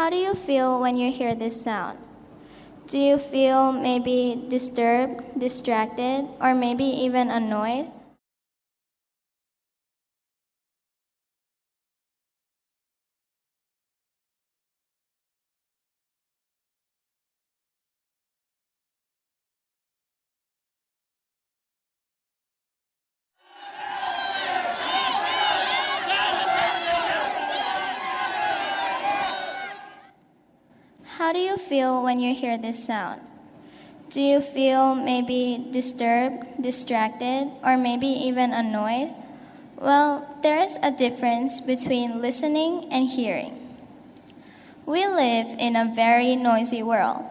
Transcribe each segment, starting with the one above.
How do you feel when you hear this sound? Do you feel maybe disturbed, distracted, or maybe even annoyed? How do you feel when you hear this sound? Do you feel maybe disturbed, distracted, or maybe even annoyed? Well, there is a difference between listening and hearing. We live in a very noisy world.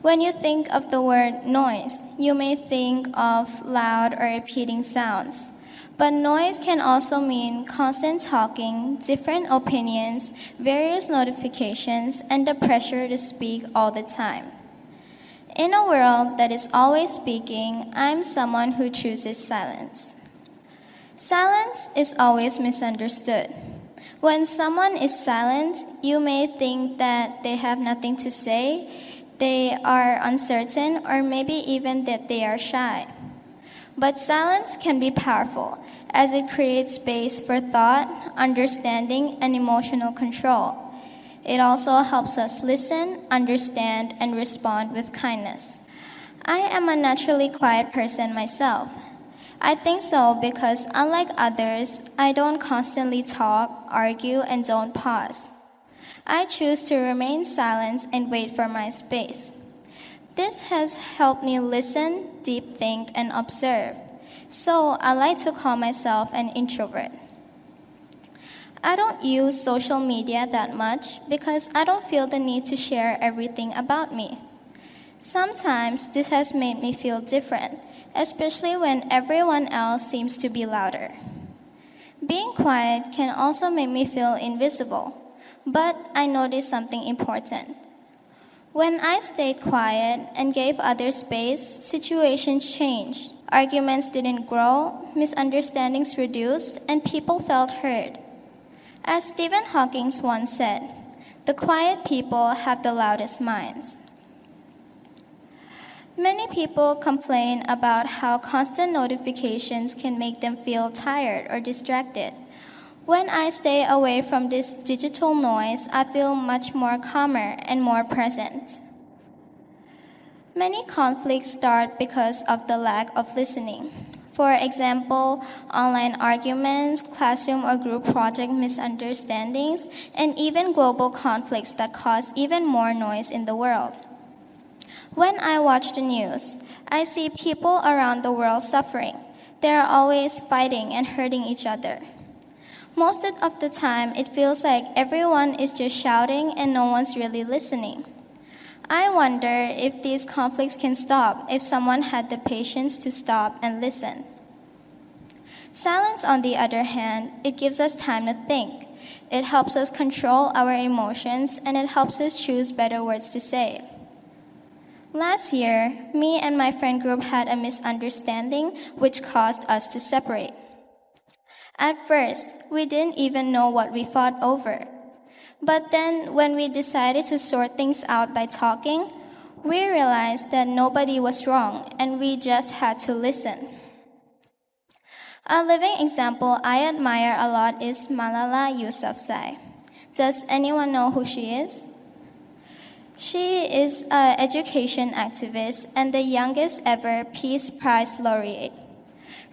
When you think of the word noise, you may think of loud or repeating sounds. But noise can also mean constant talking, different opinions, various notifications, and the pressure to speak all the time. In a world that is always speaking, I'm someone who chooses silence. Silence is always misunderstood. When someone is silent, you may think that they have nothing to say, they are uncertain, or maybe even that they are shy. But silence can be powerful, as it creates space for thought, understanding, and emotional control. It also helps us listen, understand, and respond with kindness. I am a naturally quiet person myself. I think so because, unlike others, I don't constantly talk, argue, and don't pause. I choose to remain silent and wait for my space. This has helped me listen, deep think, and observe. So I like to call myself an introvert. I don't use social media that much because I don't feel the need to share everything about me. Sometimes this has made me feel different, especially when everyone else seems to be louder. Being quiet can also make me feel invisible, but I noticed something important. When I stayed quiet and gave others space, situations changed. Arguments didn't grow, misunderstandings reduced, and people felt heard. As Stephen Hawking once said, "The quiet people have the loudest minds." Many people complain about how constant notifications can make them feel tired or distracted. When I stay away from this digital noise, I feel much more calmer and more present. Many conflicts start because of the lack of listening. For example, online arguments, classroom or group project misunderstandings, and even global conflicts that cause even more noise in the world. When I watch the news, I see people around the world suffering. They are always fighting and hurting each other. Most of the time, it feels like everyone is just shouting and no one's really listening. I wonder if these conflicts can stop if someone had the patience to stop and listen. Silence, on the other hand, it gives us time to think. It helps us control our emotions and it helps us choose better words to say. Last year, me and my friend group had a misunderstanding which caused us to separate. At first, we didn't even know what we fought over. But then, when we decided to sort things out by talking, we realized that nobody was wrong and we just had to listen. A living example I admire a lot is Malala Yousafzai. Does anyone know who she is? She is an education activist and the youngest ever Peace Prize laureate.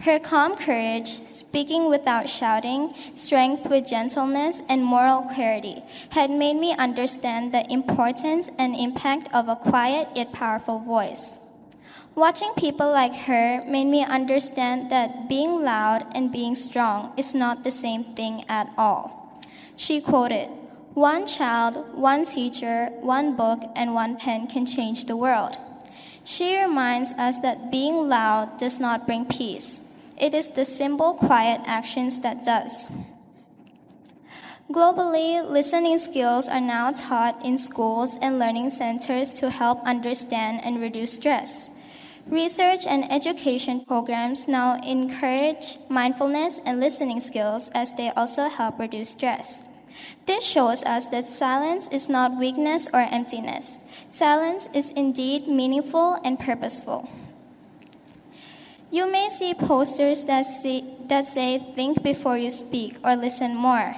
Her calm courage, speaking without shouting, strength with gentleness, and moral clarity had made me understand the importance and impact of a quiet yet powerful voice. Watching people like her made me understand that being loud and being strong is not the same thing at all. She quoted, "One child, one teacher, one book, and one pen can change the world." She reminds us that being loud does not bring peace. It is the simple, quiet actions that does. Globally, listening skills are now taught in schools and learning centers to help understand and reduce stress. Research and education programs now encourage mindfulness and listening skills as they also help reduce stress. This shows us that silence is not weakness or emptiness. Silence is indeed meaningful and purposeful. You may see posters that say think before you speak or listen more.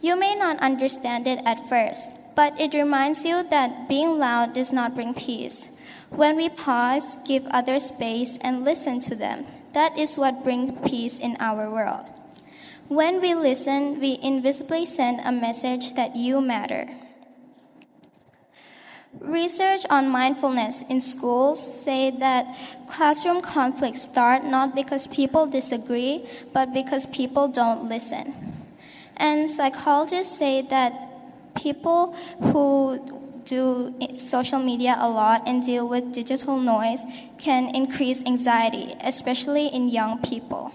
You may not understand it at first, but it reminds you that being loud does not bring peace. When we pause, give others space, and listen to them, that is what brings peace in our world. When we listen, we invisibly send a message that you matter. Research on mindfulness in schools say that classroom conflicts start not because people disagree, but because people don't listen. And psychologists say that people who do social media a lot and deal with digital noise can increase anxiety, especially in young people.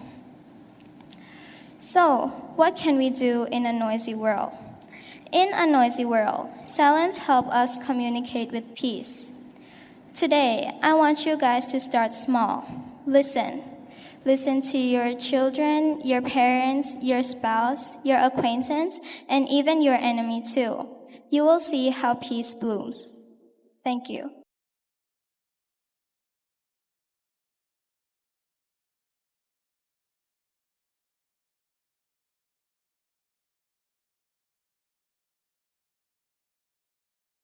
So, what can we do in a noisy world? In a noisy world, silence helps us communicate with peace. Today, I want you guys to start small. Listen. Listen to your children, your parents, your spouse, your acquaintance, and even your enemy too. You will see how peace blooms. Thank you.